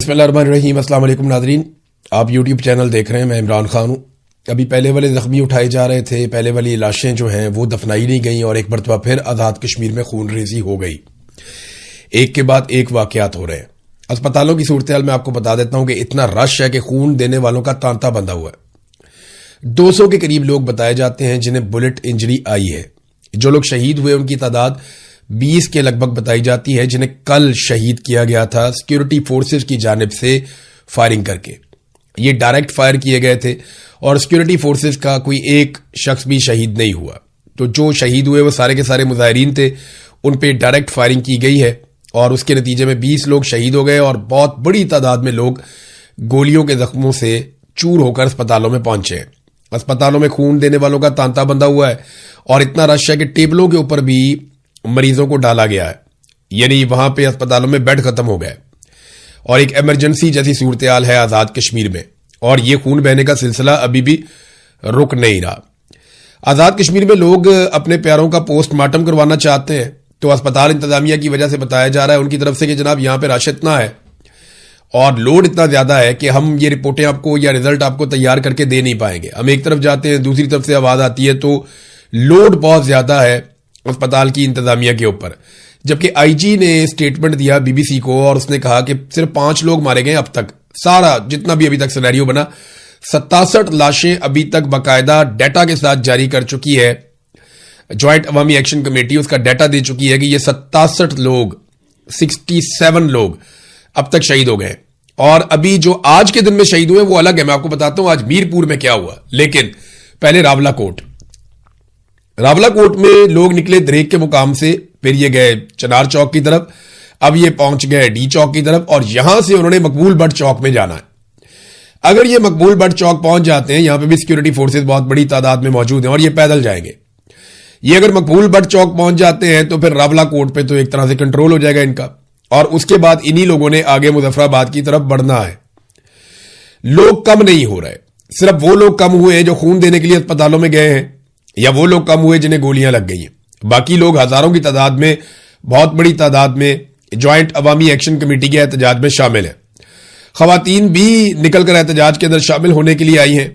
बिस्मिल्लाहिर्रहमानिर्रहीम। अस्सलाम वालेकुम नाज़रीन, आप यूट्यूब चैनल देख रहे हैं। मैं इमरान खान हूँ। अभी पहले वाले जख्मी उठाए जा रहे थे, पहले वाली लाशें जो हैं वो दफनाई नहीं गई और एक मरतबा फिर आज़ाद कश्मीर में खून रेजी हो गई। एक के बाद एक वाकयात हो रहे हैं। अस्पतालों की सूरत हाल मैं आपको बता देता हूँ कि इतना रश है कि खून देने वालों का तांता बंधा हुआ है। 200 के करीब लोग बताए जाते हैं जिन्हें बुलेट इंजरी आई है। जो लोग शहीद हुए उनकी तादाद 20 के लगभग बताई जाती है, जिन्हें कल शहीद किया गया था सिक्योरिटी फोर्सेस की जानिब से फायरिंग करके। ये डायरेक्ट फायर किए गए थे और सिक्योरिटी फोर्सेस का कोई एक शख्स भी शहीद नहीं हुआ। तो जो शहीद हुए वो सारे के सारे मुजाहिरीन थे, उन पे डायरेक्ट फायरिंग की गई है और उसके नतीजे में 20 लोग शहीद हो गए और बहुत बड़ी तादाद में लोग गोलियों के जख्मों से चूर होकर अस्पतालों में पहुंचे हैं। अस्पतालों में खून देने वालों का तांता बंधा हुआ है और इतना रश है कि टेबलों के ऊपर भी मरीजों को डाला गया है, यानी वहां पे अस्पतालों में बेड खत्म हो गए और एक इमरजेंसी जैसी सूरत हाल है आजाद कश्मीर में। और ये खून बहने का सिलसिला अभी भी रुक नहीं रहा। आजाद कश्मीर में लोग अपने प्यारों का पोस्टमार्टम करवाना चाहते हैं, तो अस्पताल इंतजामिया की वजह से बताया जा रहा है उनकी तरफ से कि जनाब यहां पर रश इतना है और लोड इतना ज्यादा है कि हम ये रिपोर्टें आपको या रिजल्ट आपको तैयार करके दे नहीं पाएंगे। हम एक तरफ जाते हैं, दूसरी तरफ से आवाज आती है, तो लोड बहुत ज्यादा है अस्पताल की इंतजामिया के ऊपर। जबकि आईजी ने स्टेटमेंट दिया बीबीसी को और उसने कहा कि सिर्फ 5 लोग मारे गए अब तक। सारा जितना भी अभी तक सिनेरियो बना, 67 लाशें अभी तक बाकायदा डाटा के साथ जारी कर चुकी है ज्वाइंट अवामी एक्शन कमेटी। उसका डाटा दे चुकी है कि ये 67 लोग 67 लोग अब तक शहीद हो गए। और अभी जो आज के दिन में शहीद हुए वो अलग है, मैं आपको बताता हूं आज मीरपुर में क्या हुआ। लेकिन पहले रावलाकोट में लोग निकले दरेक के मुकाम से, फिर ये गए चनार चौक की तरफ, अब ये पहुंच गए डी चौक की तरफ और यहां से उन्होंने मकबूल बट चौक में जाना है। अगर ये मकबूल बट चौक पहुंच जाते हैं, यहां पे भी सिक्योरिटी फोर्सेस बहुत बड़ी तादाद में मौजूद हैं और ये पैदल जाएंगे। ये अगर मकबूल बट चौक पहुंच जाते हैं तो फिर रावलाकोट पे तो एक तरह से कंट्रोल हो जाएगा इनका और उसके बाद इन्हीं लोगों ने आगे मुजफ्फराबाद की तरफ बढ़ना है। लोग कम नहीं हो रहे, सिर्फ वो लोग कम हुए जो खून देने के लिए अस्पतालों में गए हैं या वो लोग कम हुए जिन्हें गोलियां लग गई हैं। बाकी लोग हजारों की तादाद में, बहुत बड़ी तादाद में ज्वाइंट अवामी एक्शन कमेटी के एहतजाज में शामिल है। खवातीन भी निकलकर एहतजाज के अंदर शामिल होने के लिए आई हैं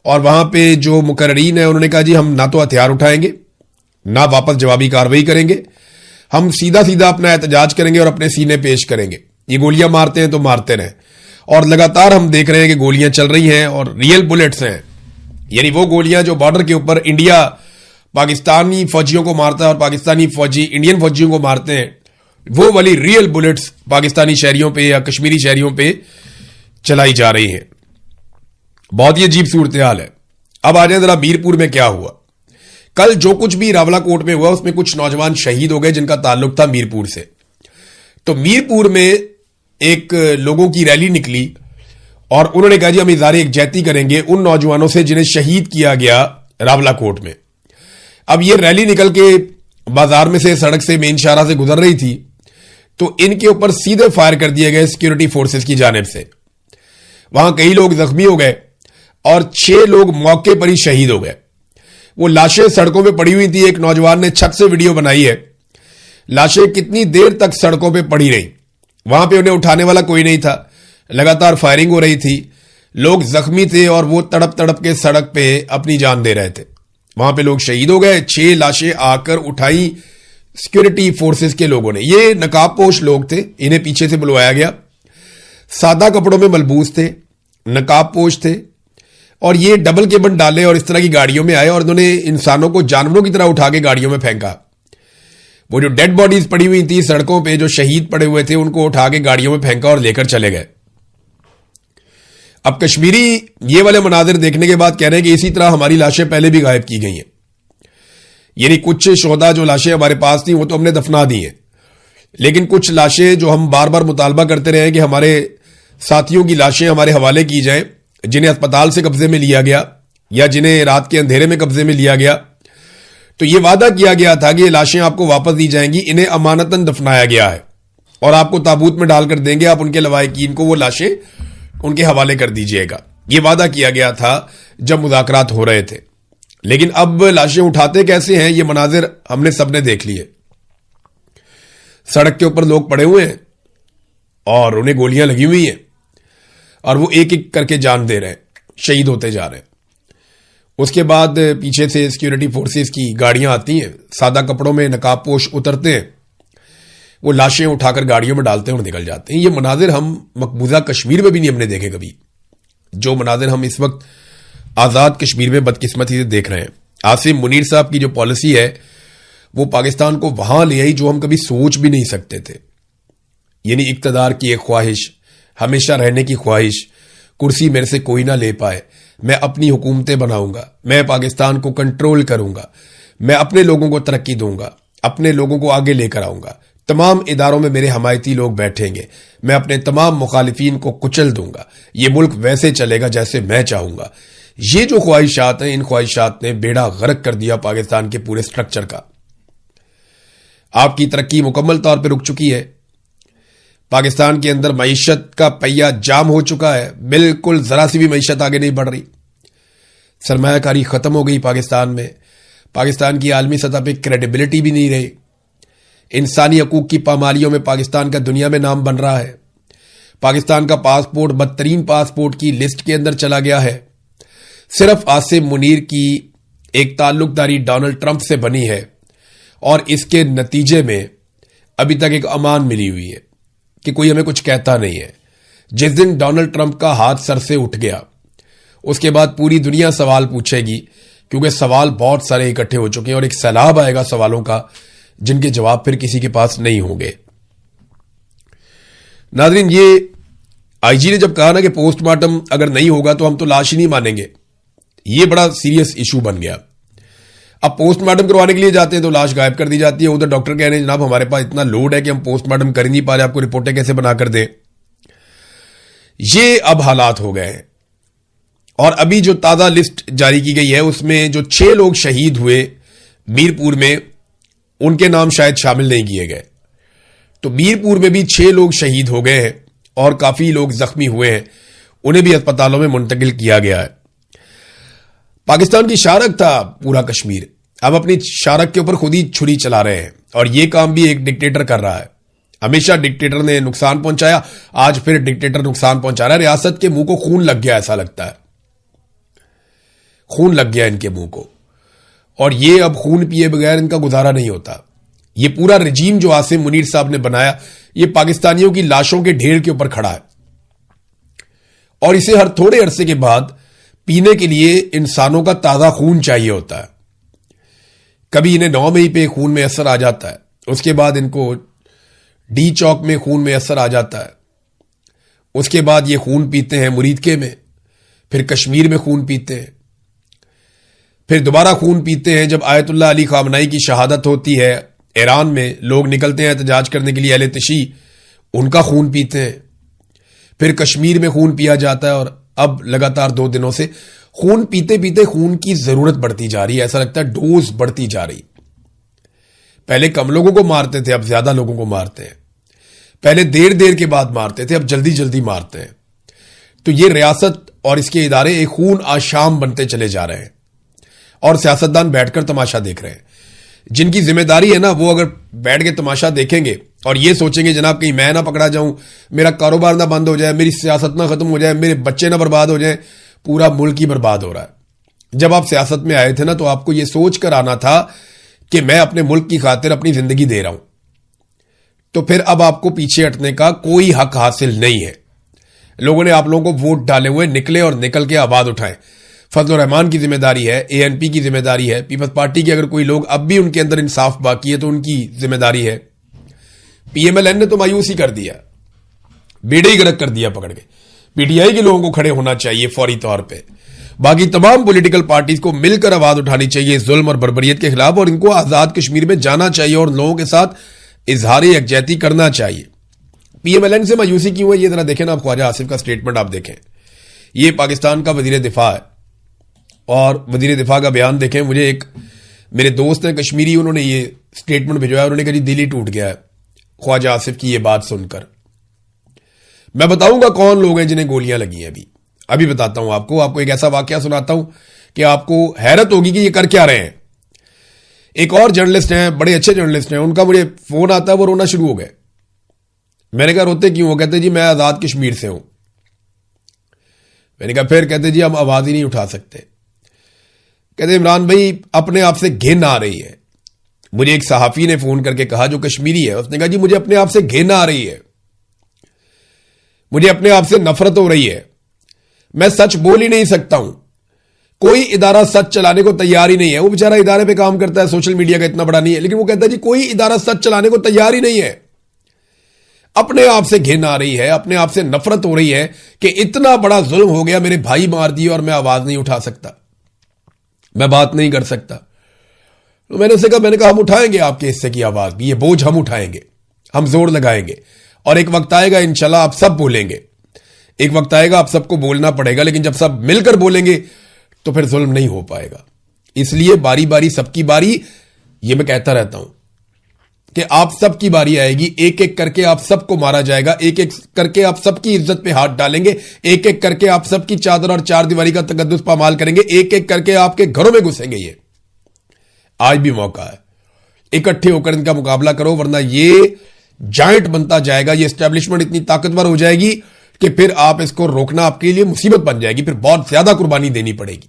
और वहां पे जो मुकर्रीन है उन्होंने कहा जी हम ना तो हथियार उठाएंगे ना वापस जवाबी कार्रवाई करेंगे, हम सीधा सीधा अपना एहतजाज करेंगे और अपने सीने पेश करेंगे। ये गोलियां मारते हैं तो मारते रहे। और लगातार हम देख रहे हैं कि गोलियां चल रही हैं और रियल बुलेट्स हैं, यानी वो गोलियां जो बॉर्डर के ऊपर इंडिया पाकिस्तानी फौजियों को मारता है और पाकिस्तानी फौजी इंडियन फौजियों को मारते हैं, वो वाली रियल बुलेट्स पाकिस्तानी शहरियों पे या कश्मीरी शहरियों पे चलाई जा रही हैं। बहुत ही अजीब सूरत हाल है। अब आ जाए जरा मीरपुर में क्या हुआ। कल जो कुछ भी रावलाकोट में हुआ उसमें कुछ नौजवान शहीद हो गए जिनका ताल्लुक था मीरपुर से। तो मीरपुर में एक लोगों की रैली निकली और उन्होंने कहा जी हम इज़हार यकजहती करेंगे उन नौजवानों से जिन्हें शहीद किया गया रावलाकोट में। अब ये रैली निकल के बाजार में से, सड़क से, मेन शाहरा से गुजर रही थी तो इनके ऊपर सीधे फायर कर दिए गए सिक्योरिटी फोर्सेस की जानिब से। वहां कई लोग जख्मी हो गए और 6 लोग मौके पर ही शहीद हो गए। वो लाशें सड़कों पे पड़ी हुई थी। एक नौजवान ने छत से वीडियो बनाई है, लाशें कितनी देर तक सड़कों पे पड़ी रही। वहां पे उन्हें उठाने वाला कोई नहीं था, लगातार फायरिंग हो रही थी, लोग जख्मी थे और वो तड़प तड़प के सड़क पे अपनी जान दे रहे थे। वहां पे लोग शहीद हो गए। 6 लाशें आकर उठाई सिक्योरिटी फोर्सेस के लोगों ने। ये नकाबपोश लोग थे, इन्हें पीछे से बुलवाया गया, सादा कपड़ों में मलबूस थे, नकाबपोश थे और ये डबल केबन डाले और इस तरह की गाड़ियों में आए और उन्होंने इंसानों को जानवरों की तरह उठा के गाड़ियों में फेंका। वो जो डेड बॉडीज पड़ी हुई थी सड़कों पे, जो शहीद पड़े हुए थे, उनको उठा के गाड़ियों में फेंका और लेकर चले गए। अब कश्मीरी ये वाले मनाजिर देखने के बाद कह रहे हैं कि इसी तरह हमारी लाशें पहले भी गायब की गई हैं। यानी कुछ शोहदा जो लाशें हमारे पास थी वो तो हमने दफना दी हैं, लेकिन कुछ लाशें जो हम बार बार मुतालबा करते रहे कि हमारे साथियों की लाशें हमारे हवाले की जाएं, जिन्हें अस्पताल से कब्जे में लिया गया या जिन्हें रात के अंधेरे में कब्जे में लिया गया, तो ये वादा किया गया था कि ये लाशें आपको वापस दी जाएंगी, इन्हें अमानतन दफनाया गया है और आपको ताबूत में डालकर देंगे, आप उनके लवाहिकीन को वो लाशें उनके हवाले कर दीजिएगा। ये वादा किया गया था जब मुज़ाकरात हो रहे थे। लेकिन अब लाशें उठाते कैसे हैं ये मनाजिर हमने सबने देख लिए। सड़क के ऊपर लोग पड़े हुए हैं, और उन्हें गोलियां लगी हुई हैं और वो एक एक करके जान दे रहे हैं, शहीद होते जा रहे हैं। उसके बाद पीछे से सिक्योरिटी फोर्सेस की गाड़ियां आती हैं, सादा कपड़ों में नकाबपोश उतरते हैं, वो लाशें उठाकर गाड़ियों में डालते हैं और निकल जाते हैं। ये मनाजिर हम मकबूजा कश्मीर में भी नहीं हमने देखे कभी, जो मनाजिर हम इस वक्त आजाद कश्मीर में बदकिस्मती से देख रहे हैं। आसिम मुनीर साहब की जो पॉलिसी है वो पाकिस्तान को वहां ले आई जो हम कभी सोच भी नहीं सकते थे, यानी इक्तदार की एक ख्वाहिश, हमेशा रहने की ख्वाहिश, कुर्सी मेरे से कोई ना ले पाए, मैं अपनी हुकूमतें बनाऊंगा, मैं पाकिस्तान को कंट्रोल करूंगा, मैं अपने लोगों को तरक्की दूंगा, अपने लोगों को आगे लेकर आऊंगा, तमाम इदारों में मेरे हमायती लोग बैठेंगे, मैं अपने तमाम मुखालिफिन को कुचल दूंगा, ये मुल्क वैसे चलेगा जैसे मैं चाहूंगा। ये जो ख्वाहिशात हैं, इन ख्वाहिशात ने बेड़ा गर्क कर दिया पाकिस्तान के पूरे स्ट्रक्चर का। आपकी तरक्की मुकम्मल तौर पर रुक चुकी है। पाकिस्तान के अंदर मईशत का पहिया जाम हो चुका है, बिल्कुल जरा सी भी मईशत आगे नहीं बढ़ रही। सरमायाकारी खत्म हो गई पाकिस्तान में, पाकिस्तान की आलमी सतह पे क्रेडिबिलिटी भी नहीं रही। इंसानी हकूक की पामालियों में पाकिस्तान का दुनिया में नाम बन रहा है। पाकिस्तान का पासपोर्ट बदतरीन पासपोर्ट की लिस्ट के अंदर चला गया है। सिर्फ आसिम मुनीर की एक ताल्लुकदारी डोनाल्ड ट्रंप से बनी है और इसके नतीजे में अभी तक एक अमान मिली हुई है कि कोई हमें कुछ कहता नहीं है। जिस दिन डोनाल्ड ट्रंप का हाथ सर से उठ गया उसके बाद पूरी दुनिया सवाल पूछेगी, क्योंकि सवाल बहुत सारे इकट्ठे हो चुके हैं और एक सैलाब आएगा सवालों का जिनके जवाब फिर किसी के पास नहीं होंगे। नाज़रीन, ये आईजी ने जब कहा ना कि पोस्टमार्टम अगर नहीं होगा तो हम तो लाश ही नहीं मानेंगे, ये बड़ा सीरियस इशू बन गया। अब पोस्टमार्टम करवाने के लिए जाते हैं तो लाश गायब कर दी जाती है। उधर डॉक्टर कह रहे हैं जनाब हमारे पास इतना लोड है कि हम पोस्टमार्टम कर ही नहीं पा रहे, आपको रिपोर्टें कैसे बनाकर दें। ये अब हालात हो गए हैं। और अभी जो ताजा लिस्ट जारी की गई है उसमें जो 6 लोग शहीद हुए मीरपुर में, उनके नाम शायद शामिल नहीं किए गए। तो मीरपुर में भी 6 लोग शहीद हो गए हैं और काफी लोग जख्मी हुए हैं, उन्हें भी अस्पतालों में मुंतकिल किया गया है। पाकिस्तान की शारक था पूरा कश्मीर, अब अपनी शारक के ऊपर खुद ही छुरी चला रहे हैं और यह काम भी एक डिक्टेटर कर रहा है। हमेशा डिक्टेटर ने नुकसान पहुंचाया, आज फिर डिक्टेटर नुकसान पहुंचा रहा है। रियासत के मुंह को खून लग गया, ऐसा लगता है खून लग गया इनके मुंह को, और ये अब खून पिए बगैर इनका गुजारा नहीं होता। ये पूरा रजीम जो आसिम मुनीर साहब ने बनाया ये पाकिस्तानियों की लाशों के ढेर के ऊपर खड़ा है और इसे हर थोड़े अरसे के बाद पीने के लिए इंसानों का ताजा खून चाहिए होता है। कभी इन्हें 9 मई पे खून में असर आ जाता है, उसके बाद इनको डी चौक में खून में असर आ जाता है, उसके बाद ये खून पीते हैं मुरीदके में, फिर कश्मीर में खून पीते हैं, फिर दोबारा खून पीते हैं जब आयतुल्लाह अली खामनाई की शहादत होती है ईरान में, लोग निकलते हैं एहतजाज करने के लिए, अहले तशी उनका खून पीते हैं, फिर कश्मीर में खून पिया जाता है और अब लगातार 2 दिनों से खून पीते पीते खून की जरूरत बढ़ती जा रही है। ऐसा लगता है डोज बढ़ती जा रही। पहले कम लोगों को मारते थे, अब ज्यादा लोगों को मारते हैं। पहले देर देर के बाद मारते थे, अब जल्दी जल्दी मारते हैं। तो ये रियासत और इसके इदारे एक खून आशाम बनते चले जा रहे हैं और सियासतदान बैठकर तमाशा देख रहे हैं। जिनकी जिम्मेदारी है ना, वो अगर बैठ के तमाशा देखेंगे और ये सोचेंगे जनाब कहीं मैं ना पकड़ा जाऊं, मेरा कारोबार ना बंद हो जाए, मेरी सियासत ना खत्म हो जाए, मेरे बच्चे ना बर्बाद हो जाए, पूरा मुल्क ही बर्बाद हो रहा है। जब आप सियासत में आए थे ना तो आपको यह सोच कर आना था कि मैं अपने मुल्क की खातिर अपनी जिंदगी दे रहा हूं, तो फिर अब आपको पीछे हटने का कोई हक हासिल नहीं है। लोगों ने आप लोगों को वोट डाले हुए, निकले और निकल के आवाज उठाएं। फजल रहमान की जिम्मेदारी है, एएनपी की जिम्मेदारी है, पीपल्स पार्टी के अगर कोई लोग अब भी उनके अंदर इंसाफ बाकी है तो उनकी जिम्मेदारी है। पीएमएलएन ने तो मायूसी कर दिया, बेड़े ही गर्क कर दिया पकड़ के। पीटीआई के लोगों को खड़े होना चाहिए फौरी तौर पे। बाकी तमाम पॉलिटिकल पार्टीज को मिलकर आवाज उठानी चाहिए जुल्म और बर्बरियत के खिलाफ और इनको आजाद कश्मीर में जाना चाहिए और लोगों के साथ इजहार यकजहती करना चाहिए। पीएमएलएन से मायूसी क्यों है ये जरा देखें ना आप। ख्वाजा आसिफ का स्टेटमेंट आप देखें, ये पाकिस्तान का वजीर दिफा है और वजीर दिफा का बयान देखें। मुझे एक मेरे दोस्त हैं कश्मीरी, उन्होंने ये स्टेटमेंट भिजवाया, उन्होंने कहा जी दिल ही टूट गया है ख्वाजा आसिफ की ये बात सुनकर। मैं बताऊंगा कौन लोग हैं जिन्हें गोलियां लगी हैं। अभी बताता हूं आपको एक ऐसा वाकया सुनाता हूं कि आपको हैरत होगी कि ये कर क्या रहे हैं। एक और जर्नलिस्ट हैं, बड़े अच्छे जर्नलिस्ट हैं, उनका मुझे फोन आता है, वो रोना शुरू हो गए। मैंने कहा रोते क्यों? वो कहते जी मैं आजाद कश्मीर से हूं। मैंने कहा फिर? कहते जी हम आवाज ही नहीं उठा सकते। कहते इमरान भाई अपने आप से घिन आ रही है। मुझे एक सहाफी ने फोन करके कहा जो कश्मीरी है, उसने कहा जी मुझे अपने आप से घिन आ रही है, मुझे अपने आप से नफरत हो रही है, मैं सच बोल ही नहीं सकता हूं। कोई इदारा सच चलाने को तैयार ही नहीं है। वो बेचारा इदारे पे काम करता है, सोशल मीडिया का इतना बड़ा नहीं है, लेकिन वो कहता है जी कोई इदारा सच चलाने को तैयार ही नहीं है। अपने आप से घिन आ रही है, अपने आप से नफरत हो रही है कि इतना बड़ा जुल्म हो गया, मेरे भाई मार दिए और मैं आवाज नहीं उठा सकता, मैं बात नहीं कर सकता। तो मैंने उससे कहा, मैंने कहा हम उठाएंगे आपके हिस्से की आवाज भी, ये बोझ हम उठाएंगे, हम जोर लगाएंगे और एक वक्त आएगा इंशाल्लाह आप सब बोलेंगे। एक वक्त आएगा आप सबको बोलना पड़ेगा, लेकिन जब सब मिलकर बोलेंगे तो फिर जुल्म नहीं हो पाएगा। इसलिए बारी बारी सबकी बारी, ये मैं कहता रहता हूं कि आप सबकी बारी आएगी, एक एक करके आप सबको मारा जाएगा, एक एक करके आप सबकी इज्जत पे हाथ डालेंगे, एक एक करके आप सबकी चादर और चार दीवारी का तकद्दुस पामाल करेंगे, एक एक करके आपके घरों में घुसेंगे। ये आज भी मौका है, इकट्ठे होकर इनका मुकाबला करो, वरना ये जायंट बनता जाएगा, ये एस्टेब्लिशमेंट इतनी ताकतवर हो जाएगी कि फिर आप इसको रोकना आपके लिए मुसीबत बन जाएगी, फिर बहुत ज्यादा कुर्बानी देनी पड़ेगी।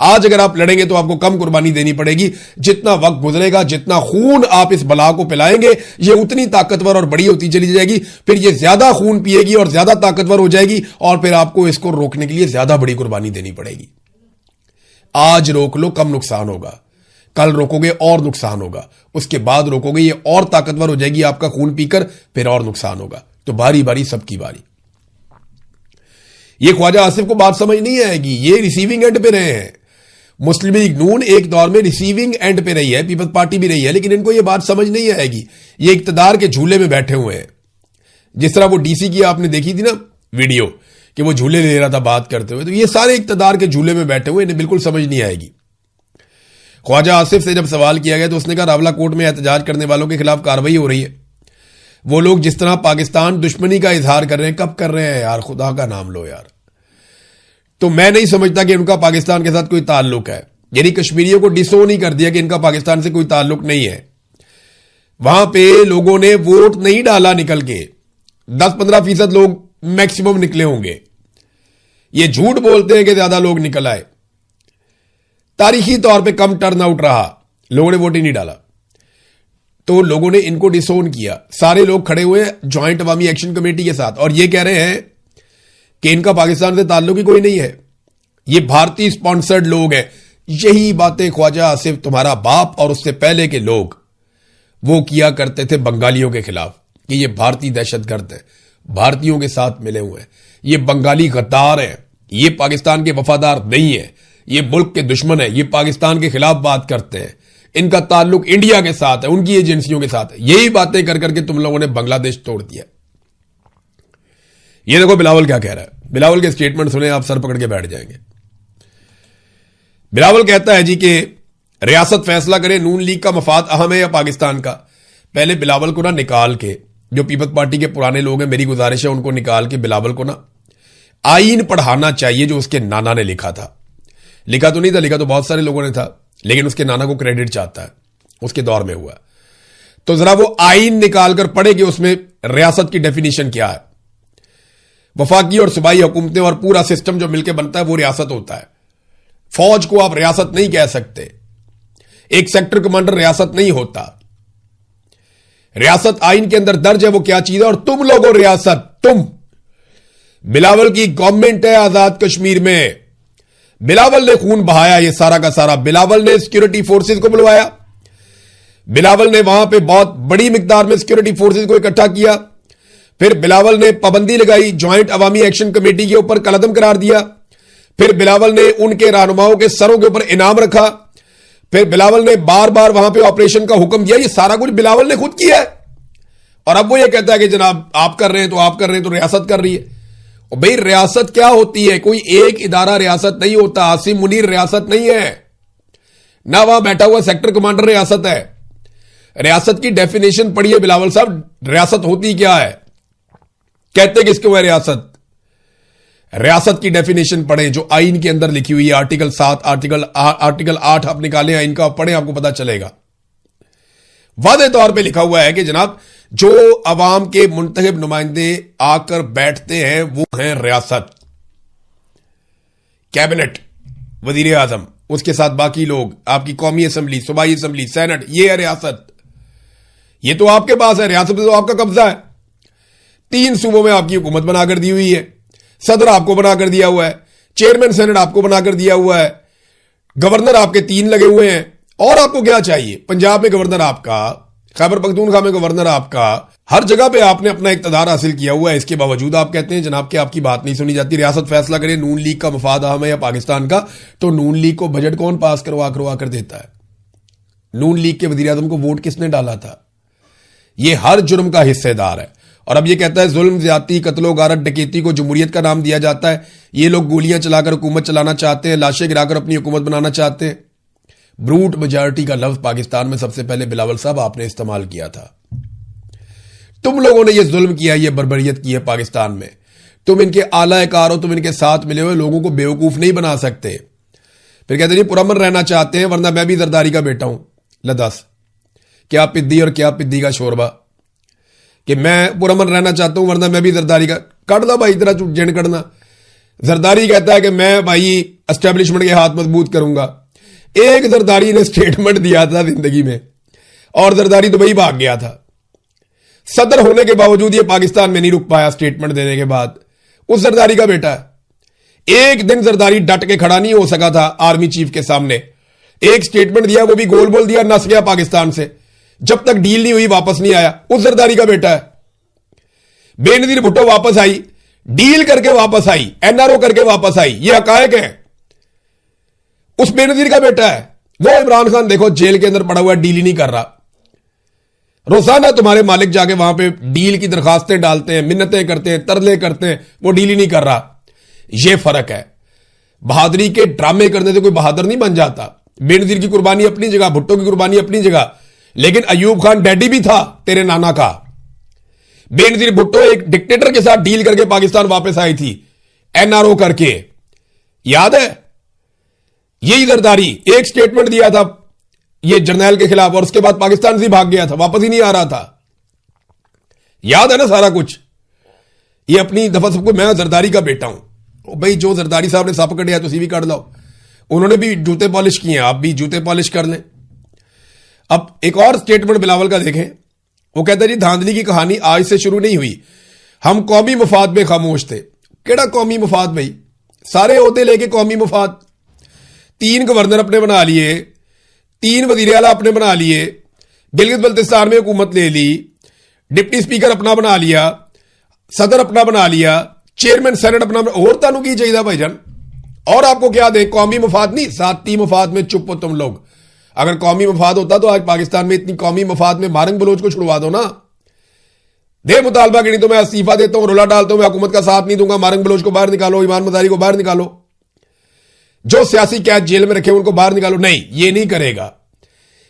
आज अगर आप लड़ेंगे तो आपको कम कुर्बानी देनी पड़ेगी। जितना वक्त गुजरेगा, जितना खून आप इस बला को पिलाएंगे, ये उतनी ताकतवर और बड़ी होती चली जाएगी, फिर ये ज्यादा खून पिएगी और ज्यादा ताकतवर हो जाएगी और फिर आपको इसको रोकने के लिए ज्यादा बड़ी कुर्बानी देनी पड़ेगी। आज रोक लो, कम नुकसान होगा, कल रोकोगे और नुकसान होगा, उसके बाद रोकोगे ये और ताकतवर हो जाएगी आपका खून पीकर, फिर और नुकसान होगा। तो बारी बारी सबकी बारी। ये ख्वाजा आसिफ को बात समझ नहीं आएगी, ये रिसीविंग एंड पे रहे हैं। मुस्लिम लीग नून एक दौर में रिसीविंग एंड पे रही है, पीपल्स पार्टी भी रही है, लेकिन इनको ये बात समझ नहीं आएगी। ये इक्तदार के झूले में बैठे हुए हैं। जिस तरह वो डीसी की आपने देखी थी ना वीडियो कि वो झूले ले रहा था बात करते हुए, तो ये सारे इक्तदार के झूले में बैठे हुए, इन्हें बिल्कुल समझ नहीं आएगी। ख्वाजा आसिफ से जब सवाल किया गया तो उसने कहा रावला कोर्ट में एहतजाज करने वालों के खिलाफ कार्रवाई हो रही है। वो लोग जिस तरह पाकिस्तान दुश्मनी का इजहार कर रहे हैं, कब कर रहे हैं यार, खुदा का नाम लो यार। तो मैं नहीं समझता कि उनका पाकिस्तान के साथ कोई ताल्लुक है, यानी कश्मीरियों को डिसोन ही कर दिया कि इनका पाकिस्तान से कोई ताल्लुक नहीं है। वहां पे लोगों ने वोट नहीं डाला निकल के, 10-15% लोग मैक्सिमम निकले होंगे। ये झूठ बोलते हैं कि ज्यादा लोग निकल आए, तारीखी तौर पे कम टर्न आउट रहा, लोगों ने वोट ही नहीं डाला। तो लोगों ने इनको डिसोन किया। सारे लोग खड़े हुए ज्वाइंट अवामी एक्शन कमेटी के साथ और ये कह रहे हैं कि इनका पाकिस्तान से ताल्लुक ही कोई नहीं है, ये भारतीय स्पॉन्सर्ड लोग हैं। यही बातें ख्वाजा आसिफ तुम्हारा बाप और उससे पहले के लोग वो किया करते थे बंगालियों के खिलाफ कि ये भारतीय दहशतगर्द है, भारतीयों के साथ मिले हुए हैं, ये बंगाली गद्दार हैं, ये पाकिस्तान के वफादार नहीं है, ये मुल्क के दुश्मन है, ये पाकिस्तान के खिलाफ बात करते हैं, इनका ताल्लुक इंडिया के साथ है, उनकी एजेंसियों के साथ है। यही बातें कर करके तुम लोगों ने बांग्लादेश तोड़ दिया। ये देखो बिलावल क्या कह रहा है, बिलावल के स्टेटमेंट सुने आप सर पकड़ के बैठ जाएंगे। बिलावल कहता है जी कि रियासत फैसला करे नून लीग का मफाद अहम है या पाकिस्तान का। पहले बिलावल को ना निकाल के, जो पीपल्स पार्टी के पुराने लोग हैं, मेरी गुजारिश है उनको निकाल के बिलावल को ना आईन पढ़ाना चाहिए जो उसके नाना ने लिखा था। लिखा तो नहीं था, लिखा तो बहुत सारे लोगों ने था, लेकिन उसके नाना को क्रेडिट चाहता है, उसके दौर में हुआ। तो जरा वो आईन निकालकर पढ़े कि उसमें रियासत की डेफिनेशन क्या है। वफाकी और सूबाई हुकूमतें और पूरा सिस्टम जो मिलकर बनता है वो रियासत होता है। फौज को आप रियासत नहीं कह सकते, एक सेक्टर कमांडर रियासत नहीं होता। रियासत आईन के अंदर दर्ज है वो क्या चीज है, और तुम लोगों रियासत, तुम बिलावल की गवर्नमेंट है आजाद कश्मीर में, बिलावल ने खून बहाया ये सारा का सारा, बिलावल ने सिक्योरिटी फोर्सेस को बुलवाया, बिलावल ने वहां पे बहुत बड़ी मिकदार में सिक्योरिटी फोर्सेस को इकट्ठा किया, फिर बिलावल ने पाबंदी लगाई, ज्वाइंट अवामी एक्शन कमेटी के ऊपर कलअदम करार दिया, फिर बिलावल ने उनके रहनुमाओं के सरों के ऊपर इनाम रखा, फिर बिलावल ने बार बार वहां पे ऑपरेशन का हुक्म दिया। ये सारा कुछ बिलावल ने खुद किया है और अब वो ये कहता है कि जनाब आप कर रहे हैं तो आप कर रहे हैं तो रियासत कर रही है। और भाई रियासत क्या होती है, कोई एक इदारा रियासत नहीं होता। आसिम मुनीर रियासत नहीं है ना, वहां बैठा हुआ सेक्टर कमांडर रियासत है। रियासत की डेफिनेशन पढ़िए बिलावल साहब, रियासत होती क्या है, कहते किसको है रियासत। रियासत की डेफिनेशन पढ़ें जो आईन के अंदर लिखी हुई है, आर्टिकल 7, आर्टिकल 8 आप निकालें आईन का, पढ़ें, आपको पता चलेगा। वादे तौर पे लिखा हुआ है कि जनाब जो अवाम के मुंतखब नुमाइंदे आकर बैठते हैं वो हैं रियासत, कैबिनेट, वजीर आजम, उसके साथ बाकी लोग, आपकी कौमी असम्बली, सूबाई असम्बली, सेनेट, ये है रियासत। ये तो आपके पास है, रियासत तो आपका कब्जा है। 3 सूबों में आपकी हुकूमत बनाकर दी हुई है, सदर आपको बनाकर दिया हुआ है, चेयरमैन सेनेट आपको बनाकर दिया हुआ है, गवर्नर आपके 3 लगे हुए हैं, और आपको क्या चाहिए? पंजाब में गवर्नर आपका, खैबर पख्तूनख्वा में गवर्नर आपका, हर जगह पे आपने अपना इक्तदार हासिल किया हुआ है। इसके बावजूद आप कहते हैं जनाब कि आपकी बात नहीं सुनी जाती। रियासत फैसला करे नून लीग का मफाद अहम है या पाकिस्तान का, तो नून लीग को बजट कौन पास करवा कर देता है? नून लीग के वजीर आजम को वोट किसने डाला था? ये हर जुर्म का हिस्सेदार है। और अब ये कहता है जुल्म, ज्यादती, कत्लो गारत, डकैती को जमहूरियत का नाम दिया जाता है। ये लोग गोलियां चलाकर हुकूमत चलाना चाहते हैं, लाशें गिराकर अपनी हुकूमत बनाना चाहते हैं। ब्रूट मेजॉरिटी का लफ्ज पाकिस्तान में सबसे पहले बिलावल साहब आपने इस्तेमाल किया था। तुम लोगों ने यह जुल्म किया, यह बर्बरियत की है पाकिस्तान में। तुम इनके आला कार हो, तुम इनके साथ मिले हुए लोगों को बेवकूफ नहीं बना सकते। फिर कहते नहीं पुरअमन रहना चाहते हैं वरना मैं भी जरदारी का बेटा हूं। लदस क्या पिद्दी और क्या पिद्दी का शोरबा कि मैं पुरअमन रहना चाहता हूं वरना मैं भी जरदारी का। कट दो भाई, तेरा जिन कटना। जरदारी कहता है कि मैं भाई एस्टेब्लिशमेंट के हाथ मजबूत करूंगा। एक जरदारी ने स्टेटमेंट दिया था जिंदगी में और जरदारी दुबई भाग गया था। सदर होने के बावजूद ये पाकिस्तान में नहीं रुक पाया स्टेटमेंट देने के बाद। उस जरदारी का बेटा है। एक दिन जरदारी डट के खड़ा नहीं हो सका था आर्मी चीफ के सामने। एक स्टेटमेंट दिया, वो भी गोल बोल दिया, नस गया पाकिस्तान से। जब तक डील नहीं हुई वापस नहीं आया। उस जरदारी का बेटा है। बेनजीर भुट्टो वापस आई, डील करके वापस आई, एनआरओ करके वापस आई। ये हकायक है। उस बेनजीर का बेटा है। वो इमरान खान देखो जेल के अंदर पड़ा हुआ, डील ही नहीं कर रहा। रोजाना तुम्हारे मालिक जाके वहां पे डील की दरखास्तें डालते हैं, मिन्नतें करते हैं, तरले करते हैं, वो डील ही नहीं कर रहा। यह फर्क है। बहादुरी के ड्रामे करने से कोई बहादुर नहीं बन जाता। बेनजीर की कुर्बानी अपनी जगह, भुट्टो की कुर्बानी अपनी जगह, लेकिन अयूब खान डैडी भी था तेरे नाना का। बेनजीर भुट्टो एक डिक्टेटर के साथ डील करके पाकिस्तान वापस आई थी, एनआरओ करके, याद है? यही जरदारी एक स्टेटमेंट दिया था ये जर्नैल के खिलाफ और उसके बाद पाकिस्तान से भाग गया था, वापस ही नहीं आ रहा था। याद है ना सारा कुछ? ये अपनी दफा सबको मैं जरदारी का बेटा हूं। भाई जो जरदारी साहब ने सप कटिया तुसी भी काट लो। उन्होंने भी जूते पॉलिश किए, आप भी जूते पॉलिश कर लें। अब एक और स्टेटमेंट बिलावल का देखें। वो कहते जी धांधली की कहानी आज से शुरू नहीं हुई, हम कौमी मफाद में खामोश थे। केड़ा कौमी मफाद भाई? सारे ओहदे लेके कौमी मफाद। 3 गवर्नर अपने बना लिए, 3 वजीर आला अपने बना लिए, गिलगित बल्तिस्तान में हुकूमत ले ली, डिप्टी स्पीकर अपना बना लिया, सदर अपना बना लिया, चेयरमैन सेनेट अपना। और तानू की चाहिए भाईजान? और आपको क्या दे? कौमी मफाद नहीं, साती मफाद में चुप हो तुम लोग। अगर कौमी मफाद होता तो आज पाकिस्तान में इतनी कौमी मफाद में मारंग बलोच को छुड़वा दो ना। दे मुतालबा कि नहीं तो मैं इस्तीफा देता हूं, रोला डालता हूं, मैं हुकूमत का साथ नहीं दूंगा, मारंग बलोच को बाहर निकालो, ईमान मजारी को बाहर निकालो, जो सियासी कैद जेल में रखे उनको बाहर निकालो। नहीं, ये नहीं करेगा।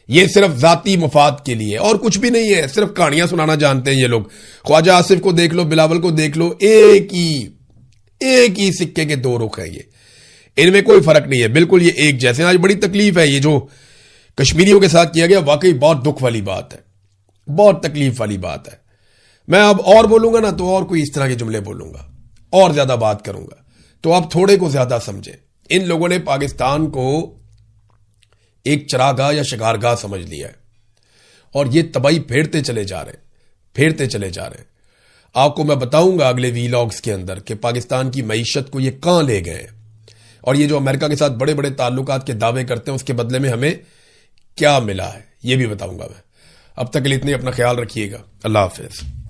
ये सिर्फ जाती मफाद के लिए और कुछ भी नहीं है। सिर्फ कहानियां सुनाना जानते हैं ये लोग। ख्वाजा आसिफ को देख लो, बिलावल को देख लो, एक ही सिक्के के 2 रुख है। ये इनमें कोई फर्क नहीं है, बिल्कुल ये एक जैसे। आज बड़ी तकलीफ है ये जो कश्मीरियों के साथ किया गया, वाकई बहुत दुख वाली बात है, बहुत तकलीफ वाली बात है। मैं अब और बोलूंगा ना तो और कोई इस तरह के जुमले बोलूंगा और ज्यादा बात करूंगा, तो आप थोड़े को ज्यादा समझें। इन लोगों ने पाकिस्तान को एक चरागाह या शिकारगाह समझ लिया है और ये तबाही फेरते चले जा रहे हैं। आपको मैं बताऊंगा अगले वीलॉग्स के अंदर कि पाकिस्तान की मईशत को ये कहां ले गए और ये जो अमेरिका के साथ बड़े बड़े ताल्लुकात के दावे करते हैं उसके बदले में हमें क्या मिला है, ये भी बताऊंगा मैं। अब तक के लिए इतने, अपना ख्याल रखिएगा। अल्लाह हाफिज।